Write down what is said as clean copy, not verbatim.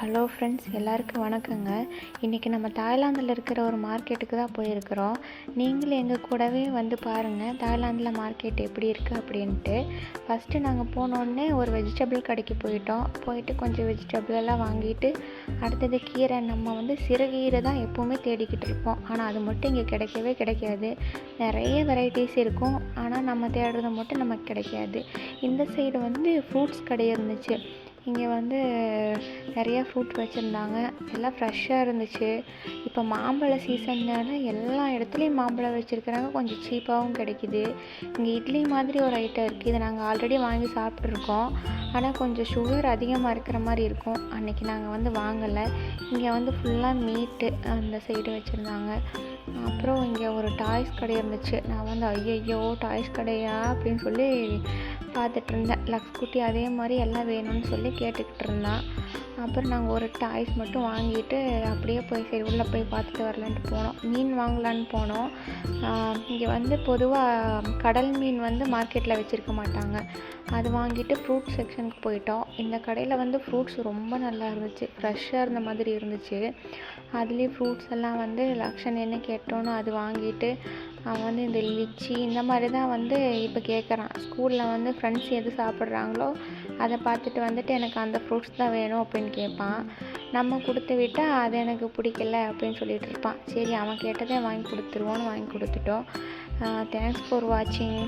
Hello friends, எல்லாருக்கும் வணக்கங்க. இன்றைக்கி நம்ம தாய்லாந்தில் இருக்கிற ஒரு மார்க்கெட்டுக்கு தான் போயிருக்கிறோம். நீங்களும் எங்கள் கூடவே வந்து பாருங்கள் தாய்லாந்தில் மார்க்கெட் எப்படி இருக்குது அப்படின்ட்டு. ஃபஸ்ட்டு நாங்கள் போனோடனே ஒரு வெஜிடபிள் கடைக்கு போயிட்டு கொஞ்சம் வெஜிடபிள் எல்லாம் வாங்கிட்டு, அடுத்தது கீரை. நம்ம வந்து சிறுகீரை தான் எப்போவுமே தேடிக்கிட்டு இருப்போம். ஆனால் அது மட்டும் இங்கே கிடைக்கவே கிடைக்காது. நிறைய வெரைட்டிஸ் இருக்கும், ஆனால் நம்ம தேடுறது மட்டும் நமக்கு கிடைக்காது. இந்த சைடு வந்து ஃப்ரூட்ஸ் கடை இருந்துச்சு. இங்கே வந்து நிறையா ஃப்ரூட் வச்சுருந்தாங்க, எல்லாம் ஃப்ரெஷ்ஷாக இருந்துச்சு. இப்போ மாம்பழ சீசன்னால எல்லா இடத்துலையும் மாம்பழம் வச்சுருக்கிறாங்க, கொஞ்சம் சீப்பாகவும் கிடைக்கிது. இங்கே இட்லி மாதிரி ஒரு ஐட்டம் இருக்குது, இதை நாங்கள் ஆல்ரெடி வாங்கி சாப்பிட்ருக்கோம். ஆனால் கொஞ்சம் சுகர் அதிகமாக இருக்கிற மாதிரி இருக்கும். அன்றைக்கி நாங்கள் வந்து வாங்கலை. இங்கே வந்து ஃபுல்லாக மீட்டு அந்த சைடு வச்சுருந்தாங்க. அப்புறம் இங்கே ஒரு டாய்ஸ் கடை இருந்துச்சு. நான் வந்து ஐயையோ டாய்ஸ் கடையா அப்படின்னு சொல்லி பார்த்துட்டு இருந்தேன். லக்ஸ் குட்டி அதே மாதிரி எல்லாம் வேணும்னு சொல்லி கேட்டுக்கிட்டு இருந்தான். அப்புறம் நாங்கள் ஒரு டாய்ஸ் மட்டும் வாங்கிட்டு அப்படியே போய் சரி உள்ளே போய் பார்த்துட்டு வரலான்ட்டு போனோம். மீன் வாங்கலான்னு போனோம். இங்கே வந்து பொதுவாக கடல் மீன் வந்து மார்க்கெட்டில் வச்சுருக்க மாட்டாங்க. அது வாங்கிட்டு ஃப்ரூட் செக்ஷனுக்கு போயிட்டோம். இந்த கடையில் வந்து ஃப்ரூட்ஸ் ரொம்ப நல்லா இருந்துச்சு, ஃப்ரெஷ்ஷாக இருந்த மாதிரி இருந்துச்சு. அதுலேயும் ஃப்ரூட்ஸ் எல்லாம் வந்து லக்ஷன் என்ன கேட்டோன்னு அது வாங்கிட்டு, அவன் வந்து இந்த லிச்சி இந்த மாதிரி தான் வந்து இப்போ கேட்குறான். ஸ்கூலில் வந்து ஃப்ரெண்ட்ஸ் எது சாப்பிட்றாங்களோ அதை பார்த்துட்டு வந்துட்டு எனக்கு அந்த ஃப்ரூட்ஸ் தான் வேணும் அப்படின்னு கேட்பான். நம்ம கொடுத்து விட்டால் அது எனக்கு பிடிக்கல அப்படின்னு சொல்லிட்டு இருப்பான். சரி, அவன் கேட்டதே வாங்கி கொடுத்துருவோன்னு வாங்கி கொடுத்துட்டோம். தேங்க்ஸ் ஃபார் வாட்சிங்.